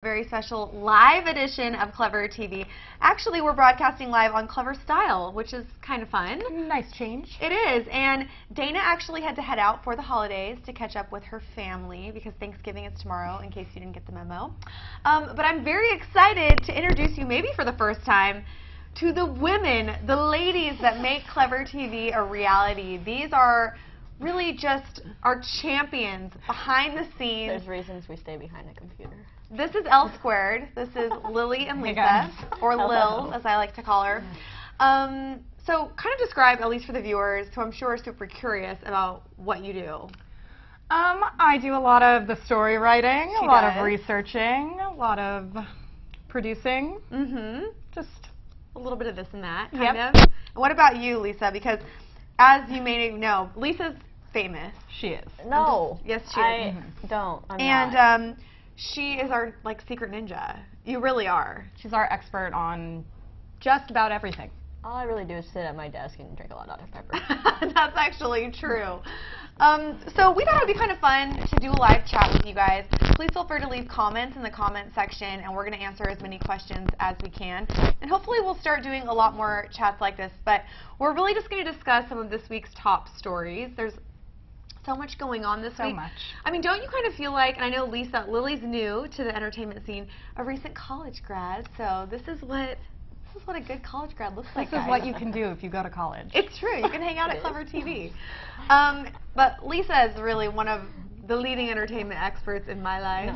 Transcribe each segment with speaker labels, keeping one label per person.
Speaker 1: very special live edition of Clever TV. Actually, we're broadcasting live on Clever Style, which is kind of fun.
Speaker 2: Nice change.
Speaker 1: It is, and Dana actually had to head out for the holidays to catch up with her family because Thanksgiving is tomorrow, in case you didn't get the memo. But I'm very excited to introduce you, maybe for the first time, to the women, the ladies that make Clever TV a reality. These are really just our champions behind the scenes.
Speaker 3: There's reasons we stay behind a computer.
Speaker 1: This is L Squared. This is Lily and Lisa, or Lil, as I like to call her. So kind of describe, at least for the viewers, who I'm sure are super curious about what you do.
Speaker 2: I do a lot of the story writing,
Speaker 1: She
Speaker 2: a lot
Speaker 1: does.
Speaker 2: of researching, a lot of producing. Just
Speaker 1: a little bit of this and that, kind
Speaker 2: Yep.
Speaker 1: of. And what about you, Lisa? Because as you may know, Lisa's famous.
Speaker 2: she is.
Speaker 3: No.
Speaker 1: Yes, she
Speaker 3: I
Speaker 1: is.
Speaker 3: don't. I'm
Speaker 1: And
Speaker 3: not.
Speaker 1: she is our secret ninja. You really are.
Speaker 2: She's our expert on just about everything.
Speaker 3: All I really do is sit at my desk and drink a lot of Dr. Pepper.
Speaker 1: That's actually true. So we thought it would be kind of fun to do a live chat with you guys. Please feel free to leave comments in the comment section, and we're going to answer as many questions as we can. And hopefully we'll start doing a lot more chats like this. But we're really just going to discuss some of this week's top stories. There's so much going on this week.
Speaker 2: So much.
Speaker 1: I mean, don't you kind of feel like, and I know Lily's new to the entertainment scene, a recent college grad, so this is what a good college grad looks like,
Speaker 2: This is
Speaker 1: guys.
Speaker 2: what you can do if you go to college.
Speaker 1: It's true. You can hang out at Clever TV. But Lisa is really one of the leading entertainment experts in my life.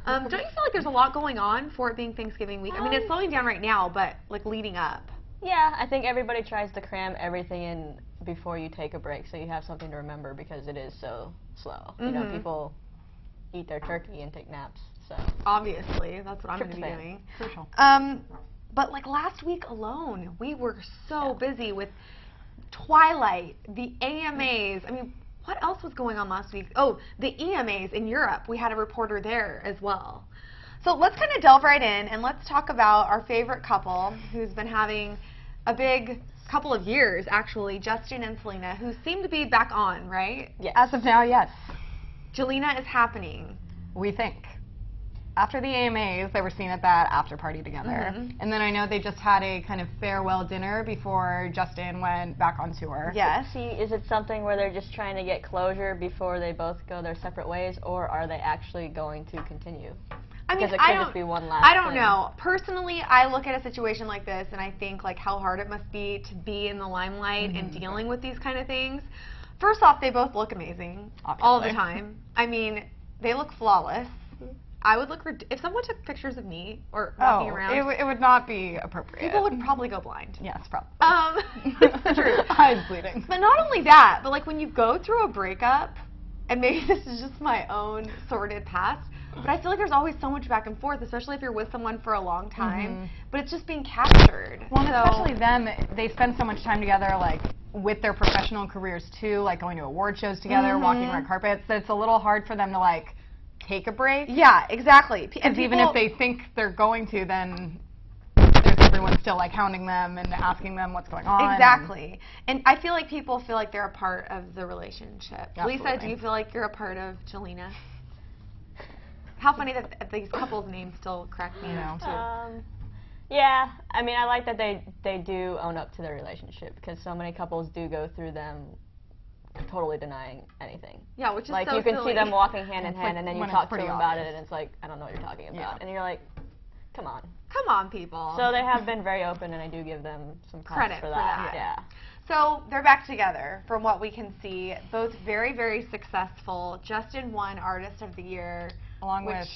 Speaker 3: No.
Speaker 1: Don't you feel like there's a lot going on for it being Thanksgiving week? I mean, it's slowing down right now, but leading up.
Speaker 3: Yeah, I think everybody tries to cram everything in before you take a break so you have something to remember because it is so slow. You know, people eat their turkey and take naps, so.
Speaker 1: Obviously, that's what I'm going to be
Speaker 3: Tryptophan.
Speaker 1: doing.
Speaker 2: Crucial.
Speaker 1: But last week alone, we were so busy with Twilight, the AMAs. I mean, what else was going on last week? Oh, the EMAs in Europe. We had a reporter there as well. So let's kind of delve right in and let's talk about our favorite couple who's been having a big couple of years, actually, Justin and Selena, who seem to be back on, right?
Speaker 3: Yes.
Speaker 2: As of now, yes.
Speaker 1: Jelena is happening.
Speaker 2: We think. After the AMAs, they were seen at that after party together. And then I know they just had a kind of farewell dinner before Justin went back on tour.
Speaker 1: Yes.
Speaker 3: Is it something where they're just trying to get closure before they both go their separate ways, or are they actually going to continue?
Speaker 1: I mean,
Speaker 3: Because it could just be one last
Speaker 1: I don't
Speaker 3: thing.
Speaker 1: know. Personally, I look at a situation like this and I think how hard it must be to be in the limelight and dealing with these kind of things. First off, they both look amazing all the
Speaker 2: Obviously.
Speaker 1: time. I mean, they look flawless. I would look if someone took pictures of me or walking around,
Speaker 2: it would not be appropriate.
Speaker 1: people would probably go blind.
Speaker 2: Yes, probably.
Speaker 1: It's true.
Speaker 2: Eyes bleeding.
Speaker 1: But not only that, but when you go through a breakup, and maybe this is just my own sordid past, but I feel like there's always so much back and forth, especially if you're with someone for a long time, but it's just being captured.
Speaker 2: Well, and
Speaker 1: So-
Speaker 2: especially them, they spend so much time together, with their professional careers too, going to award shows together, walking red carpets, that it's a little hard for them to, take a break.
Speaker 1: Yeah, exactly.
Speaker 2: Because even if they think they're going to, then there's everyone still hounding them and asking them what's going on.
Speaker 1: Exactly. And I feel like people feel like they're a part of the relationship. Lisa,
Speaker 2: Absolutely.
Speaker 1: do you feel like you're a part of Jelena? How funny that these couples' names still crack me up, too.
Speaker 3: Yeah, I mean, I like that they do own up to their relationship because so many couples do go through them totally denying anything.
Speaker 1: Yeah, which is so
Speaker 3: you can
Speaker 1: silly.
Speaker 3: see them walking hand in hand, and then you
Speaker 2: when it's
Speaker 3: talk to
Speaker 2: pretty
Speaker 3: them about it,
Speaker 2: obvious.
Speaker 3: and it's I don't know what you're talking about,
Speaker 2: Yeah.
Speaker 3: and you're like, come on.
Speaker 1: Come on, people.
Speaker 3: So they have been very open, and I do give them some props
Speaker 1: Credit
Speaker 3: for
Speaker 1: for
Speaker 3: that.
Speaker 1: that.
Speaker 3: Yeah.
Speaker 1: So they're back together, from what we can see. Both very, very successful. Justin won Artist of the Year.
Speaker 2: Along
Speaker 1: Which-
Speaker 2: with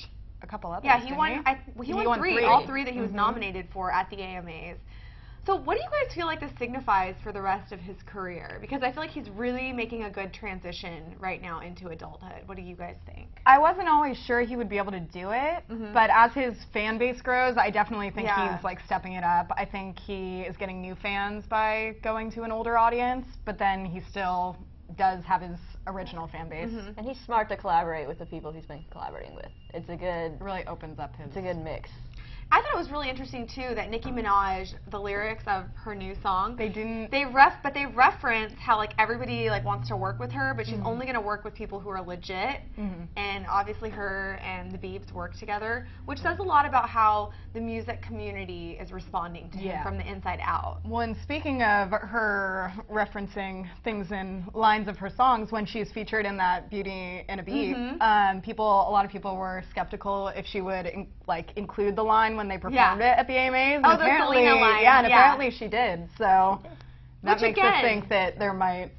Speaker 2: a couple others.
Speaker 1: Yeah, he
Speaker 2: didn't
Speaker 1: won. He won three. All three that he was nominated for at the AMAs. So what do you guys feel like this signifies for the rest of his career? Because I feel like he's really making a good transition right now into adulthood. What do you guys think?
Speaker 2: I wasn't always sure he would be able to do it, but as his fan base grows, I definitely think
Speaker 1: Yeah.
Speaker 2: he's stepping it up. I think he is getting new fans by going to an older audience, but then he still does have his original fan base.
Speaker 3: And he's smart to collaborate with the people he's been collaborating with. It's a good,
Speaker 2: It really opens up his.
Speaker 3: it's a good mix.
Speaker 1: I thought it was really interesting too that Nicki Minaj, the lyrics of her new song,
Speaker 2: They didn't.
Speaker 1: they reference how like everybody like wants to work with her, but she's only going to work with people who are legit. And obviously her and the Biebs work together, which says a lot about how the music community is responding to him from the inside out.
Speaker 2: Well, and speaking of her referencing things in lines of her songs, when she's featured in that Beauty and a Beat, a lot of people were skeptical if she would include the line when they performed it at the AMAs.
Speaker 1: Oh, the Selena line.
Speaker 2: Yeah, and apparently she did. So that makes us think that there might.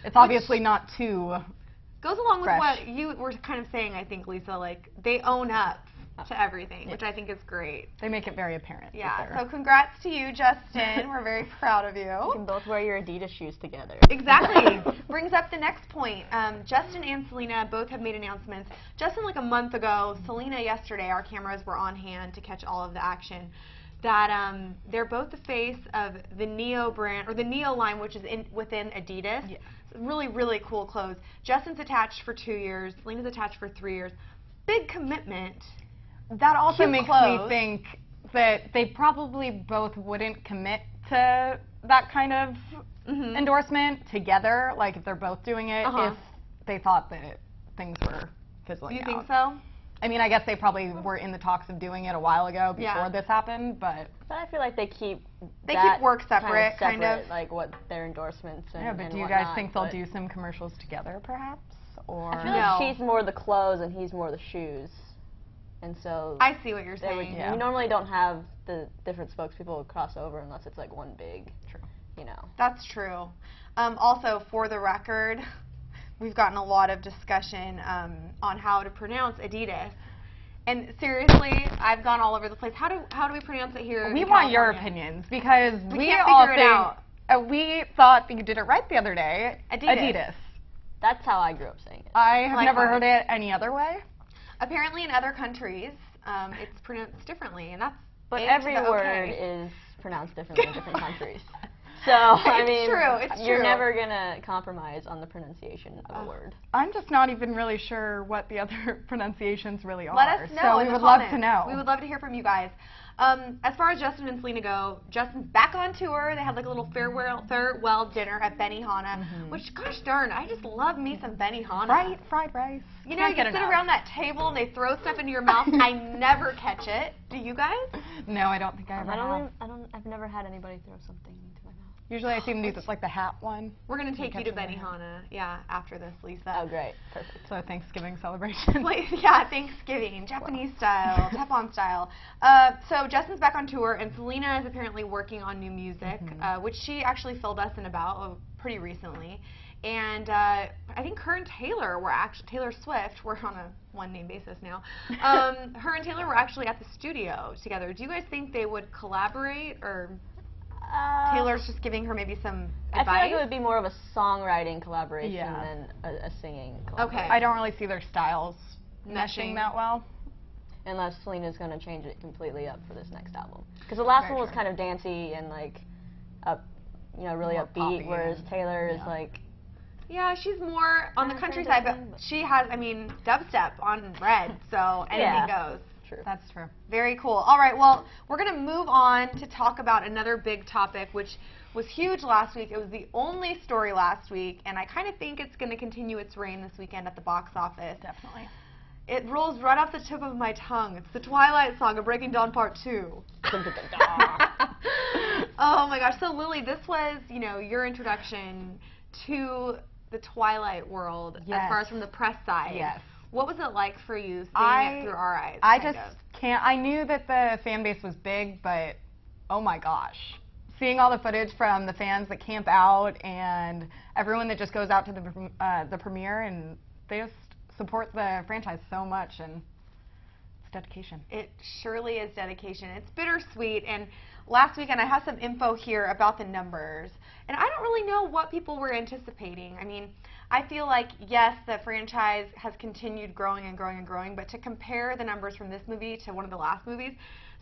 Speaker 2: It's obviously not too.
Speaker 1: Goes along with
Speaker 2: fresh.
Speaker 1: what you were kind of saying, I think, Lisa. Like they own up to everything, which I think is great.
Speaker 2: They make it very apparent.
Speaker 1: Yeah. So congrats to you, Justin. We're very proud of you.
Speaker 3: You can both wear your Adidas shoes together.
Speaker 1: Exactly. Brings up the next point. Justin and Selena both have made announcements. Justin like a month ago, Selena yesterday. Our cameras were on hand to catch all of the action. That they're both the face of the Neo brand, or the Neo line, which is within Adidas.
Speaker 2: Yeah.
Speaker 1: Really, really cool clothes. Justin's attached for 2 years. Selena's attached for 3 years. Big commitment.
Speaker 2: That also
Speaker 1: Cute
Speaker 2: makes
Speaker 1: clothes.
Speaker 2: me think that they probably both wouldn't commit to that kind of endorsement together, like if they're both doing it, if they thought that things were fizzling out.
Speaker 1: You think so?
Speaker 2: I mean, I guess they probably were in the talks of doing it a while ago before this happened, but
Speaker 3: I feel like they keep
Speaker 1: work separate, kind of.
Speaker 3: like what their endorsements and
Speaker 2: yeah. But
Speaker 3: and
Speaker 2: do you guys
Speaker 3: whatnot,
Speaker 2: think they'll
Speaker 3: but
Speaker 2: do some commercials together, perhaps? Or
Speaker 3: I feel like she's more the clothes and he's more the shoes, and so
Speaker 1: I see what you're
Speaker 3: they would,
Speaker 1: saying.
Speaker 3: you normally don't have the different spokespeople cross over unless it's like one big, you know.
Speaker 1: That's true. Also, for the record, we've gotten a lot of discussion on how to pronounce Adidas. And seriously, I've gone all over the place. How do we pronounce it here?
Speaker 2: we
Speaker 1: in
Speaker 2: want your
Speaker 1: California?
Speaker 2: opinions because we
Speaker 1: can't
Speaker 2: all
Speaker 1: figure it out.
Speaker 2: think we thought that you did it right the other day.
Speaker 1: Adidas.
Speaker 3: That's how I grew up saying it.
Speaker 2: I have never
Speaker 1: Likewise.
Speaker 2: heard it any other way.
Speaker 1: Apparently, in other countries, it's pronounced differently, and that's
Speaker 3: But
Speaker 1: A to
Speaker 3: every
Speaker 1: the
Speaker 3: word
Speaker 1: okay.
Speaker 3: is pronounced differently in different countries. So, I
Speaker 1: It's
Speaker 3: mean,
Speaker 1: true, it's
Speaker 3: you're
Speaker 1: true.
Speaker 3: never going to compromise on the pronunciation of a word.
Speaker 2: I'm just not even really sure what the other pronunciations really are.
Speaker 1: Let us know
Speaker 2: So
Speaker 1: in
Speaker 2: we
Speaker 1: the
Speaker 2: would love
Speaker 1: comments.
Speaker 2: to know.
Speaker 1: We would love to hear from you guys. As far as Justin and Selena go, Justin's back on tour. They had like a little farewell dinner at Benihana, which, gosh darn, I just love me some Benihana.
Speaker 2: Fried rice.
Speaker 1: You know, you can sit around that table and they throw stuff into your mouth. I never catch it. Do you guys?
Speaker 2: No, I don't think I ever have.
Speaker 3: I've never had anybody throw something into my mouth.
Speaker 2: Usually I see them do this like the hat one.
Speaker 1: We're going to take you to
Speaker 2: catch 'em in
Speaker 1: Benihana, after this, Lisa.
Speaker 3: Oh, great. Perfect.
Speaker 2: So Thanksgiving celebration.
Speaker 1: Yeah, Thanksgiving, Japanese style, tap-on style. So Justin's back on tour, and Selena is apparently working on new music, which she actually filled us in about pretty recently. And I think her and Taylor were Taylor Swift, we're on a one-name basis now. Her and Taylor were actually at the studio together. Do you guys think they would collaborate, or Taylor's just giving her maybe some advice?
Speaker 3: I feel like it would be more of a songwriting collaboration
Speaker 2: Yeah.
Speaker 3: than a singing collaboration.
Speaker 1: Okay.
Speaker 2: I don't really see their styles
Speaker 1: Meshing.
Speaker 2: meshing that well.
Speaker 3: Unless Selena's going to change it completely up for this next album. Because the last
Speaker 2: Very
Speaker 3: one was
Speaker 2: true.
Speaker 3: kind of dancey and like really
Speaker 2: More
Speaker 3: upbeat,
Speaker 2: poppy
Speaker 3: whereas
Speaker 2: and-
Speaker 3: Taylor is
Speaker 2: yeah.
Speaker 3: like
Speaker 1: Yeah, she's more on the
Speaker 3: Yeah,
Speaker 1: countryside, but
Speaker 3: but-
Speaker 1: she has, I mean, dubstep on Red, so anything goes.
Speaker 3: true.
Speaker 2: That's true.
Speaker 1: Very cool. All right, well, we're going to move on to talk about another big topic, which was huge last week. It was the only story last week, and I kind of think it's going to continue its reign this weekend at the box office.
Speaker 2: Definitely.
Speaker 1: It rolls right off the tip of my tongue. It's the Twilight Saga Breaking Dawn Part 2. Oh my gosh. So Lily, this was, your introduction to the Twilight world as
Speaker 2: Yes.
Speaker 1: far as from the press side.
Speaker 2: Yes.
Speaker 1: What was it like for you seeing it through our eyes?
Speaker 2: I
Speaker 1: kind
Speaker 2: just
Speaker 1: of?
Speaker 2: can't. I knew that the fan base was big, but oh my gosh. Seeing all the footage from the fans that camp out and everyone that just goes out to the premiere, and they just support the franchise so much, and it's dedication.
Speaker 1: It surely is dedication. It's bittersweet. And last weekend, I have some info here about the numbers. And I don't really know what people were anticipating. I mean, I feel like, yes, the franchise has continued growing and growing and growing, but to compare the numbers from this movie to one of the last movies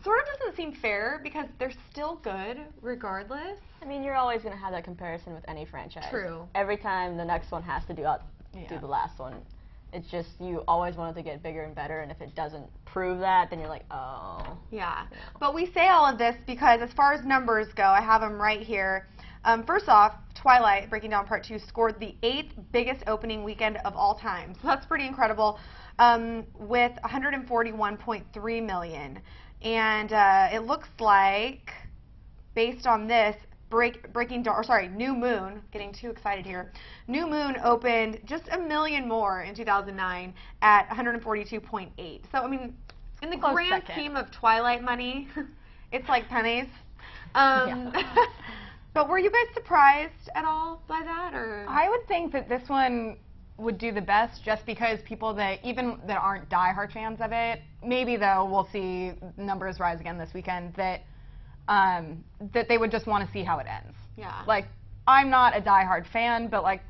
Speaker 1: sort of doesn't seem fair, because they're still good regardless.
Speaker 3: I mean, you're always going to have that comparison with any franchise.
Speaker 1: True.
Speaker 3: Every time the next one has to do
Speaker 2: Yeah.
Speaker 3: the last one, it's just you always want it to get bigger and better, and if it doesn't prove that, then you're like, oh.
Speaker 1: Yeah.
Speaker 3: You know.
Speaker 1: But we say all of this because as far as numbers go, I have them right here. First off, Twilight, breaking down part 2, scored the 8th biggest opening weekend of all time. So that's pretty incredible, with 141.3 million. And it looks like, based on this, New Moon, getting too excited here. New Moon opened just a million more in 2009 at 142.8. So, I mean, in the grand scheme of Twilight money, it's like pennies. But were you guys surprised at all by that, or?
Speaker 2: I would think that this one would do the best just because people that aren't diehard fans of it, maybe though we'll see numbers rise again this weekend, that they would just want to see how it ends.
Speaker 1: Yeah.
Speaker 2: Like, I'm not a diehard fan, but like,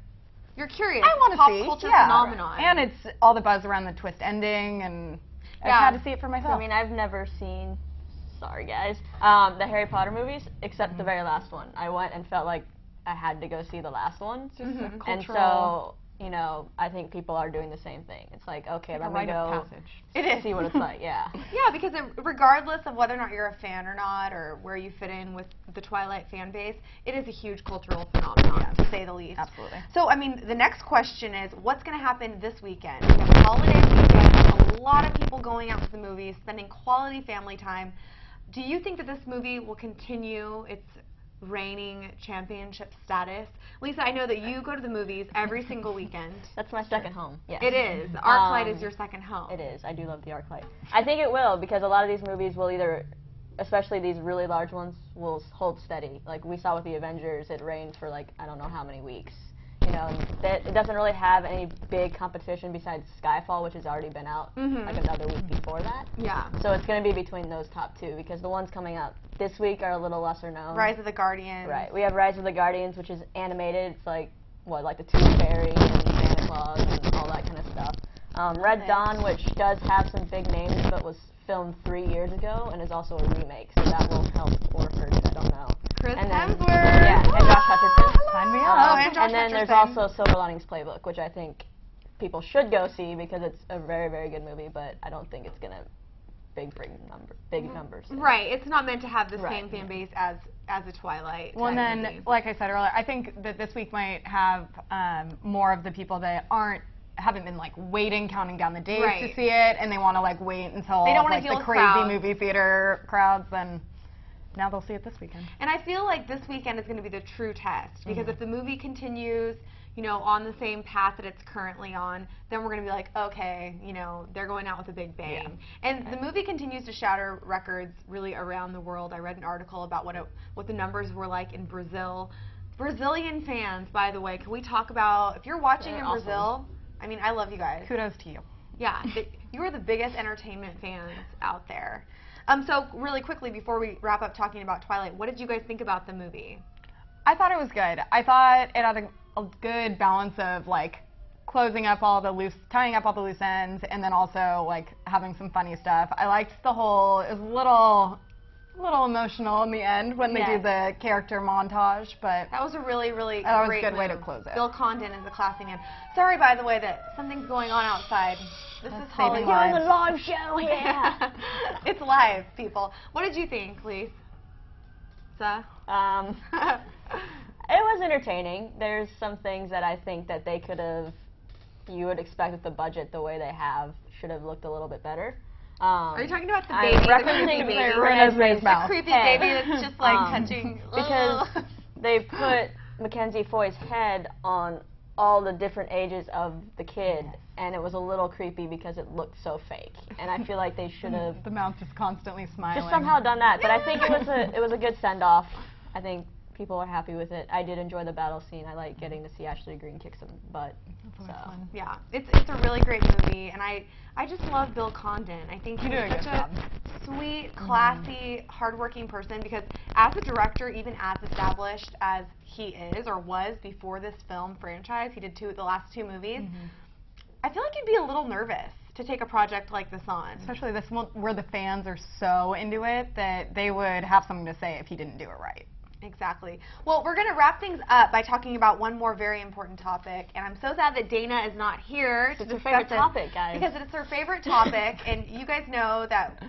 Speaker 1: you're curious.
Speaker 2: I want to see.
Speaker 1: Pop culture
Speaker 2: Yeah.
Speaker 1: phenomenon.
Speaker 2: And it's all the buzz around the twist ending, and I had to see it for myself.
Speaker 3: I mean, I've never seen, sorry guys, the Harry Potter movies, except the very last one. I went and felt like I had to go see the last one. And so, you know, I think people are doing the same thing. It's like, okay, let me go see what it's like, yeah.
Speaker 1: Yeah, because regardless of whether or not you're a fan or not, or where you fit in with the Twilight fan base, it is a huge cultural phenomenon, to say the least.
Speaker 2: Absolutely.
Speaker 1: So, I mean, the next question is, what's going to happen this weekend? We have a holiday weekend, a lot of people going out to the movies, spending quality family time. Do you think that this movie will continue its reigning championship status? Lisa, I know that you go to the movies every single weekend.
Speaker 3: That's my second home, yes.
Speaker 1: It is. ArcLight is your second home.
Speaker 3: It is. I do love the ArcLight. I think it will, because a lot of these movies will either, especially these really large ones, will hold steady. Like we saw with the Avengers, it reigned for like, I don't know how many weeks. You know, it doesn't really have any big competition besides Skyfall, which has already been out like another week before that.
Speaker 1: Yeah.
Speaker 3: So it's going to be between those top two, because the ones coming out this week are a little lesser known.
Speaker 1: Rise of the Guardians.
Speaker 3: Right. We have Rise of the Guardians, which is animated. It's like, what, like the Tooth Fairy and Santa Claus and all that kind of stuff. Red Dawn, which does have some big names, but was filmed 3 years ago and is also a remake, so that will help or hurt, I don't know.
Speaker 1: Chris
Speaker 3: and
Speaker 1: Hemsworth.
Speaker 3: Yeah, and Josh Hutcherson.
Speaker 2: Sign me up.
Speaker 3: And then there's also Silver Linings Playbook, which I think people should go see because it's a very, very good movie, but I don't think it's going to big numbers.
Speaker 1: Right. It's not meant to have the same fan base as a Twilight.
Speaker 2: Well, and then, like I said earlier, I think that this week might have more of the people that haven't been like waiting, counting down the days to see it, and they want to like wait until
Speaker 1: they don't
Speaker 2: like
Speaker 1: deal
Speaker 2: the
Speaker 1: with
Speaker 2: crazy
Speaker 1: crowds.
Speaker 2: movie theater crowds, then now they'll see it this weekend.
Speaker 1: And I feel like this weekend is going to be the true test, because if the movie continues, you know, on the same path that it's currently on, then we're going to be like, okay, you know, they're going out with a big bang. Yeah. And the movie continues to shatter records really around the world. I read an article about what the numbers were like in Brazil. Brazilian fans, by the way, can we talk about, if you're watching in Brazil, I mean, I love you guys.
Speaker 2: Kudos to you.
Speaker 1: Yeah, you are the biggest entertainment fans out there. So really quickly, before we wrap up talking about Twilight, what did you guys think about the movie?
Speaker 2: I thought it was good. I thought it had a good balance of like tying up all the loose ends, and then also like having some funny stuff. I liked the whole, it was a little emotional in the end when they do the character montage, but
Speaker 1: that was a really, really
Speaker 2: great good way to close it.
Speaker 1: Bill Condon is a classy man. Sorry, by the way, that something's going on outside. This is Hollywood.
Speaker 3: We're doing a live show here.
Speaker 1: It's live, people. What did you think, Lisa?
Speaker 3: It was entertaining. There's some things that I think that they could have, you would expect with the budget the way they have, should have looked a little bit better.
Speaker 1: Are you talking about the baby?
Speaker 3: I'm referencing
Speaker 1: the creepy baby that's just like touching.
Speaker 3: Because they put Mackenzie Foy's head on all the different ages of the kid, and it was a little creepy because it looked so fake. And I feel like they should have
Speaker 2: the mouth just constantly smiling.
Speaker 3: Just somehow done that. But I think it was a good send off. I think people are happy with it. I did enjoy the battle scene. I like getting to see Ashley Greene kick some butt. So
Speaker 1: yeah, it's a really great movie, and I just love Bill Condon. I think he's such a sweet, classy, hardworking person, because as a director, even as established as he is or was before this film franchise, he did the last two movies. I feel like you'd be a little nervous to take a project like this on.
Speaker 2: Especially this one where the fans are so into it that they would have something to say if he didn't do it right.
Speaker 1: Exactly. Well, we're going to wrap things up by talking about one more very important topic, and I'm so sad that Dana is not here to
Speaker 3: It's her
Speaker 1: discuss
Speaker 3: favorite
Speaker 1: it,
Speaker 3: topic, guys.
Speaker 1: because it's her favorite topic, and you guys know that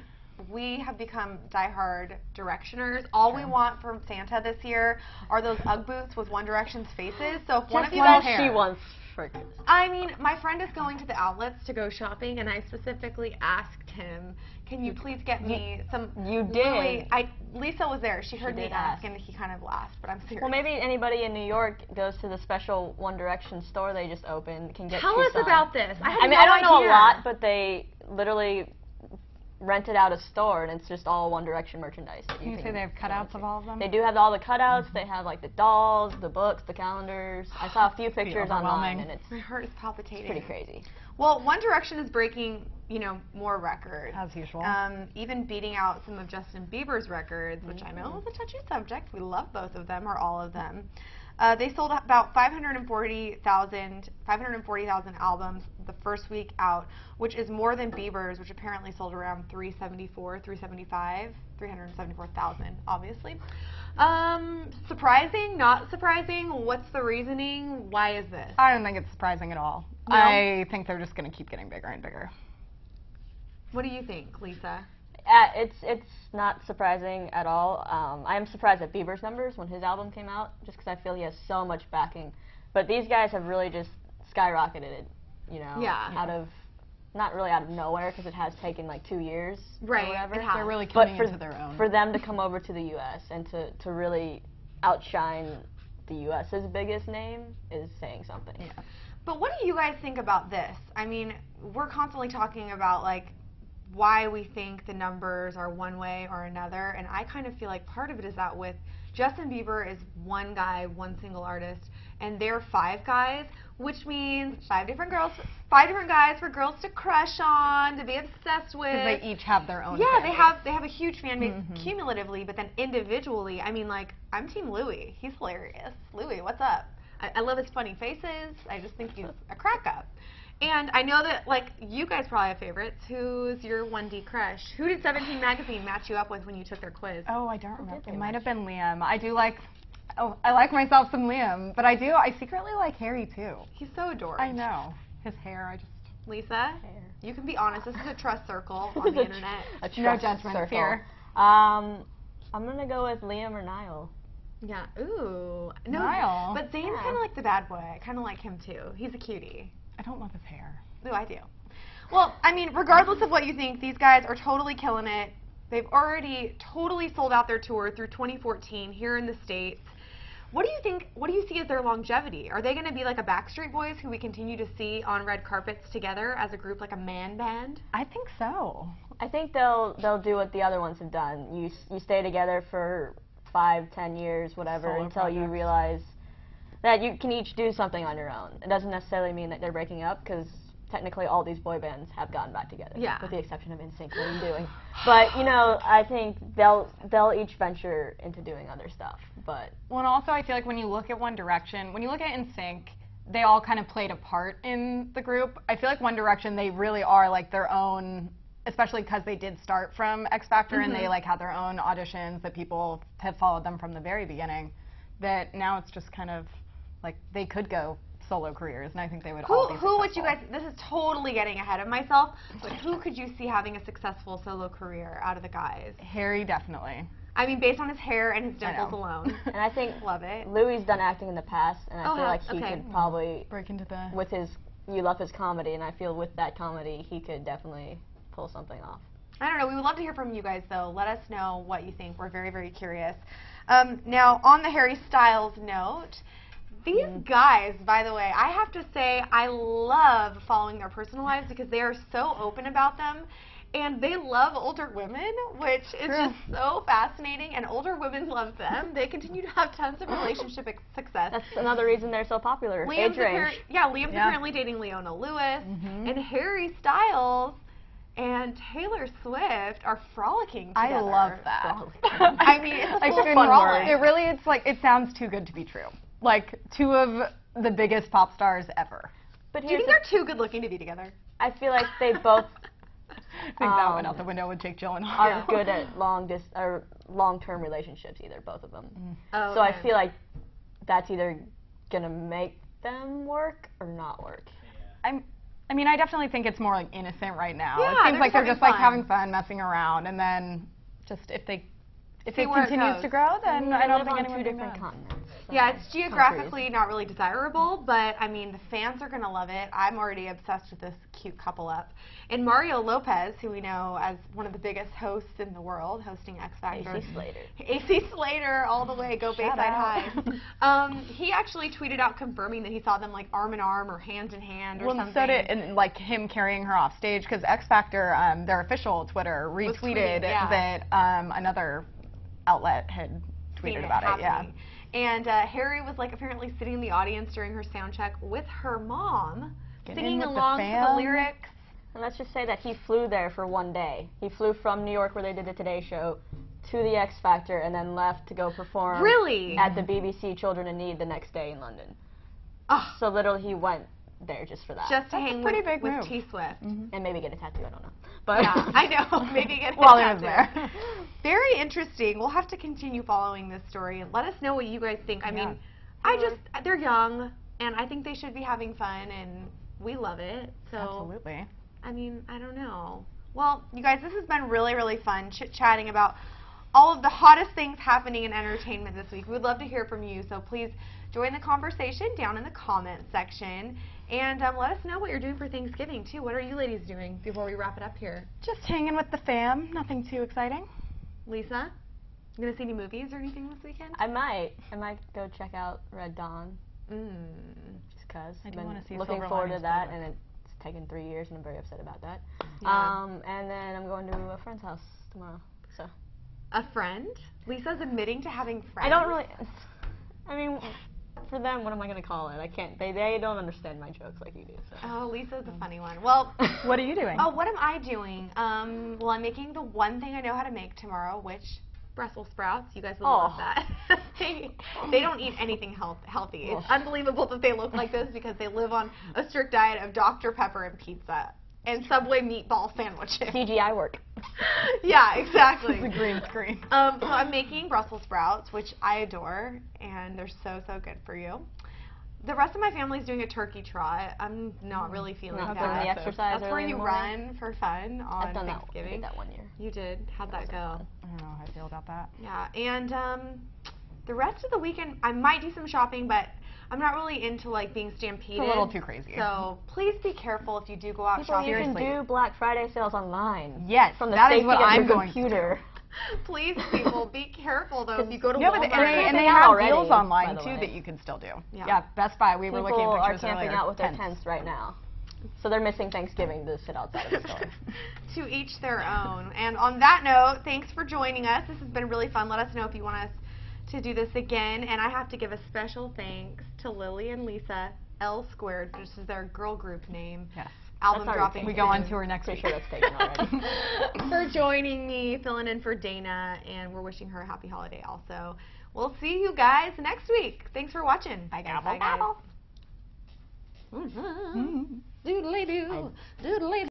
Speaker 1: we have become diehard Directioners. All we want from Santa this year are those Ugg boots with One Direction's faces. So if one of you
Speaker 3: Just
Speaker 1: guys,
Speaker 3: what she wants for Christmas.
Speaker 1: I mean, my friend is going to the outlets to go shopping, and I specifically asked him, "Can you please get me some?"
Speaker 3: You did.
Speaker 1: Lisa was there. She heard me
Speaker 3: did
Speaker 1: ask,
Speaker 3: ask.
Speaker 1: and he kind of laughed. But I'm serious.
Speaker 3: Well, maybe anybody in New York goes to the special One Direction store they just opened can get
Speaker 1: Tell
Speaker 3: two
Speaker 1: us
Speaker 3: songs.
Speaker 1: about this. I
Speaker 3: I mean,
Speaker 1: no
Speaker 3: I don't know a
Speaker 1: idea.
Speaker 3: lot, but they literally rented out a store, and it's just all One Direction merchandise. That
Speaker 2: Can you say they have cutouts of all of them?
Speaker 3: They do have all the cutouts. They have like the dolls, the books, the calendars. I saw a few pictures online, and it's
Speaker 1: My heart is palpitating.
Speaker 3: pretty crazy.
Speaker 1: Well, One Direction is breaking, more records.
Speaker 2: As usual.
Speaker 1: Even beating out some of Justin Bieber's records, which I know is a touchy subject. We love both of them, or all of them. They sold about 540,000 albums the first week out, which is more than Bieber's, which apparently sold around 374,000, obviously. Surprising, not surprising? What's the reasoning? Why is this?
Speaker 2: I don't think it's surprising at all.
Speaker 1: No?
Speaker 2: I think they're just going to keep getting bigger and bigger.
Speaker 1: What do you think, Lisa?
Speaker 3: It's not surprising at all. I am surprised at Bieber's numbers when his album came out, just because I feel he has so much backing. But these guys have really just skyrocketed, out of, not really out of nowhere, because it has taken like 2 years
Speaker 1: Right,
Speaker 3: or whatever.
Speaker 1: it has.
Speaker 2: They're really
Speaker 3: But
Speaker 2: coming into their own.
Speaker 3: for them to come over to the U.S. and to really outshine the U.S.'s biggest name is saying something.
Speaker 2: Yeah.
Speaker 1: But what do you guys think about this? I mean, we're constantly talking about why we think the numbers are one way or another, and I kind of feel like part of it is that with Justin Bieber is one guy, one single artist, and they're 5 guys, which means 5 different guys for girls to crush on, to be obsessed with.
Speaker 2: Because they each have their own.
Speaker 1: Yeah,
Speaker 2: fan
Speaker 1: they have a huge fan base
Speaker 2: Mhm.
Speaker 1: cumulatively, but then individually, I mean, I'm Team Louis. He's hilarious. Louis, what's up? I love his funny faces. I just think he's a crack up. And I know that, you guys probably have favorites. Who's your 1D crush? Who did 17 Magazine match you up with when you took their quiz?
Speaker 2: Oh, I don't remember.
Speaker 3: did
Speaker 2: It
Speaker 3: they
Speaker 2: might have
Speaker 3: match?
Speaker 2: been Liam. I like myself some Liam, but I secretly like Harry too.
Speaker 1: He's so adorable.
Speaker 2: I know. His hair, I just...
Speaker 1: Lisa,
Speaker 3: Hair.
Speaker 1: you can be honest. This is a trust circle on the internet.
Speaker 3: A
Speaker 2: No
Speaker 3: trust
Speaker 2: judgment
Speaker 3: circle.
Speaker 2: here.
Speaker 3: I'm gonna go with Liam or Niall.
Speaker 1: Yeah. Ooh. No,
Speaker 2: Niall.
Speaker 1: but Zayn's
Speaker 3: Yeah.
Speaker 1: kind of like the bad boy. I kind of like him too. He's a cutie.
Speaker 2: I don't love his hair.
Speaker 1: Ooh, I do. Well, I mean, regardless of what you think, these guys are totally killing it. They've already totally sold out their tour through 2014 here in the States. What do you think? What do you see as their longevity? Are they going to be like a Backstreet Boys who we continue to see on red carpets together as a group, like a man band?
Speaker 2: I think so.
Speaker 3: I think they'll do what the other ones have done. You stay together for 5, 10 years, whatever,
Speaker 2: Solo
Speaker 3: until you
Speaker 2: projects.
Speaker 3: realize that you can each do something on your own. It doesn't necessarily mean that they're breaking up, because technically all these boy bands have gotten back together.
Speaker 1: Yeah.
Speaker 3: With the exception of NSYNC. What are you doing? But I think they'll each venture into doing other stuff. But
Speaker 2: Well, and also I feel like when you look at One Direction, when you look at NSYNC, they all kind of played a part in the group. I feel like One Direction, they really are like their own, especially because they did start from X Factor and they had their own auditions that people have followed them from the very beginning. That now it's just kind of like they could go solo careers, and I think they would all be
Speaker 1: Who would you
Speaker 2: successful.
Speaker 1: guys? This is totally getting ahead of myself. But who could you see having a successful solo career out of the guys?
Speaker 2: Harry, definitely.
Speaker 1: I mean, based on his hair and his dimples
Speaker 2: know.
Speaker 1: alone.
Speaker 3: and I think
Speaker 1: Love it.
Speaker 3: Louis done acting in the past, and I
Speaker 1: Oh,
Speaker 3: feel
Speaker 1: huh,
Speaker 3: like he
Speaker 1: okay.
Speaker 3: could probably,
Speaker 2: Break into the...
Speaker 3: with his, you love his comedy, and I feel with that comedy he could definitely pull something off.
Speaker 1: I don't know. We would love to hear from you guys, though. Let us know what you think. We're very, very curious. Now, on the Harry Styles note, these guys, by the way, I have to say I love following their personal lives because they are so open about them. And they love older women, which is
Speaker 2: True.
Speaker 1: just so fascinating. And older women love them. They continue to have tons of relationship success.
Speaker 3: That's another reason they're so popular. Age range.
Speaker 1: Liam's
Speaker 2: Yeah.
Speaker 1: apparently dating Leona Lewis. And Harry Styles and Taylor Swift are frolicking together.
Speaker 2: I love that.
Speaker 1: I mean, it's a
Speaker 2: Like,
Speaker 1: full
Speaker 2: fun
Speaker 1: frolic.
Speaker 2: word. It really, it's like, it sounds too good to be true. Like, 2 of the biggest pop stars ever.
Speaker 3: But
Speaker 1: Do you
Speaker 3: here's
Speaker 1: think
Speaker 3: the,
Speaker 1: they're too good looking to be together?
Speaker 3: I feel like they both.
Speaker 2: think that went out the window with Jake Gyllenhaal.
Speaker 3: Aren't good at long-term relationships either, both of them.
Speaker 1: Oh,
Speaker 3: So I
Speaker 1: okay.
Speaker 3: feel like that's either gonna make them work or not work.
Speaker 2: I mean, I definitely think it's more like innocent right now.
Speaker 1: Yeah,
Speaker 2: it seems like they're just like
Speaker 1: fun.
Speaker 2: having fun, messing around, and then just if it
Speaker 1: See where it
Speaker 2: continues
Speaker 1: goes.
Speaker 2: to grow, then
Speaker 3: They
Speaker 2: I don't
Speaker 3: live
Speaker 2: think
Speaker 3: on
Speaker 2: anyone
Speaker 3: two
Speaker 2: can
Speaker 3: different
Speaker 2: mad.
Speaker 3: continents. so
Speaker 1: Yeah, it's geographically
Speaker 3: countries.
Speaker 1: not really desirable, but I mean, the fans are going to love it. I'm already obsessed with this cute couple up. And Mario Lopez, who we know as one of the biggest hosts in the world, hosting X Factor.
Speaker 3: AC Slater.
Speaker 1: AC Slater, all the way, go
Speaker 2: Shout
Speaker 1: Bayside
Speaker 2: out.
Speaker 1: High. He actually tweeted out confirming that he saw them like arm in arm or hand in hand or
Speaker 2: Well,
Speaker 1: something.
Speaker 2: so did, and like him carrying her off stage, because X Factor, their official Twitter
Speaker 1: tweeting,
Speaker 2: retweeted
Speaker 1: yeah.
Speaker 2: that another outlet had
Speaker 1: Seen
Speaker 2: tweeted about it. Yeah.
Speaker 1: happening. And Harry was like apparently sitting in the audience during her sound check with her mom,
Speaker 2: Getting
Speaker 1: singing
Speaker 2: in with the
Speaker 1: along to the
Speaker 2: fam.
Speaker 1: lyrics.
Speaker 3: And let's just say that he flew there for one day. He flew from New York, where they did the Today Show, to the X Factor, and then left to go perform
Speaker 1: Really?
Speaker 3: at the BBC Children in Need the next day in London.
Speaker 1: Oh,
Speaker 3: So literally, he went there just for that,
Speaker 1: just to
Speaker 2: That's a
Speaker 1: hang
Speaker 2: pretty
Speaker 1: with,
Speaker 2: big
Speaker 1: with
Speaker 2: move.
Speaker 1: T Swift.
Speaker 3: and maybe get a tattoo. I don't know, but
Speaker 1: Yeah, I know. Maybe get a
Speaker 2: While he was
Speaker 1: tattoo.
Speaker 2: there.
Speaker 1: Very interesting. We'll have to continue following this story and let us know what you guys think. I mean, they're young, and I think they should be having fun, and we love it. So,
Speaker 2: Absolutely.
Speaker 1: I mean, I don't know. Well, you guys, this has been really, really fun chit-chatting about all of the hottest things happening in entertainment this week. We would love to hear from you, so please join the conversation down in the comment section. And let us know what you're doing for Thanksgiving, too. What are you ladies doing before we wrap it up here?
Speaker 2: Just hanging with the fam. Nothing too exciting.
Speaker 1: Lisa, you going to see any movies or anything this weekend?
Speaker 3: I might go check out Red Dawn, just cause
Speaker 2: I
Speaker 3: I've
Speaker 2: do
Speaker 3: been
Speaker 2: wanna see
Speaker 3: looking
Speaker 2: Silver
Speaker 3: forward to
Speaker 2: Linings
Speaker 3: that,
Speaker 2: Playbook.
Speaker 3: and it's taken 3 years, and I'm very upset about that.
Speaker 1: Yeah.
Speaker 3: And then I'm going to a friend's house tomorrow. So
Speaker 1: A friend? Lisa's admitting to having friends.
Speaker 3: I don't really. I mean, for them, what am I gonna call it? I can't. They don't understand my jokes like you do. So.
Speaker 1: Oh, Lisa's a funny one. Well,
Speaker 2: What are you doing?
Speaker 1: oh, what am I doing? Well, I'm making the one thing I know how to make tomorrow, which Brussels sprouts. You guys will love
Speaker 3: Oh.
Speaker 1: that. they don't eat anything healthy. It's unbelievable that they look like this because they live on a strict diet of Dr. Pepper and pizza and Subway meatball sandwiches.
Speaker 3: CGI work.
Speaker 1: Yeah, exactly.
Speaker 2: It's a green screen.
Speaker 1: So I'm making Brussels sprouts, which I adore, and they're so, so good for you. The rest of my family's doing a turkey trot. I'm not really feeling
Speaker 3: Not
Speaker 1: that.
Speaker 3: doing the exercise
Speaker 1: That's
Speaker 3: early
Speaker 1: where
Speaker 3: in
Speaker 1: you
Speaker 3: the morning.
Speaker 1: run for fun on
Speaker 3: I've done that. I
Speaker 1: Thanksgiving.
Speaker 3: did that one year.
Speaker 1: You did. How'd that go?
Speaker 2: I don't know how I feel about that.
Speaker 1: Yeah, and the rest of the weekend, I might do some shopping, but I'm not really into like being stampeded.
Speaker 2: It's a little too crazy.
Speaker 1: So please be careful if you do go out
Speaker 3: People,
Speaker 1: shopping.
Speaker 3: you can
Speaker 2: Seriously.
Speaker 3: do Black Friday sales online.
Speaker 2: Yes,
Speaker 3: From the
Speaker 2: that is
Speaker 3: safety
Speaker 2: what
Speaker 3: of
Speaker 2: I'm
Speaker 3: your
Speaker 2: going to do.
Speaker 3: computer.
Speaker 1: Please, people, be careful though if you go to
Speaker 2: Yeah,
Speaker 1: Walmart.
Speaker 2: but
Speaker 3: camping
Speaker 2: they
Speaker 3: out
Speaker 2: have
Speaker 3: already,
Speaker 2: deals
Speaker 3: by
Speaker 2: online
Speaker 3: the
Speaker 2: too
Speaker 3: way.
Speaker 2: that you can still do.
Speaker 1: Yeah.
Speaker 2: Yeah, Best Buy. We were looking
Speaker 3: People
Speaker 2: at
Speaker 3: are
Speaker 2: pictures
Speaker 3: camping
Speaker 2: earlier.
Speaker 3: out with their tents right now. So they're missing Thanksgiving to sit outside of the store.
Speaker 1: To each their own. And on that note, thanks for joining us. This has been really fun. Let us know if you want us to do this again. And I have to give a special thanks to Lily and Lisa L Squared, which is their girl group name.
Speaker 2: Yes.
Speaker 1: Album
Speaker 3: That's already
Speaker 1: dropping.
Speaker 2: We
Speaker 3: taken.
Speaker 2: go on tour next
Speaker 3: Pretty
Speaker 2: week.
Speaker 3: sure that's taken already.
Speaker 1: For joining me, filling in for Dana, and we're wishing her a happy holiday also. We'll see you guys next week. Thanks for watching. Bye guys.
Speaker 2: Gobble,
Speaker 1: Bye, guys.
Speaker 2: gobble.
Speaker 1: Doodly doo. Doodly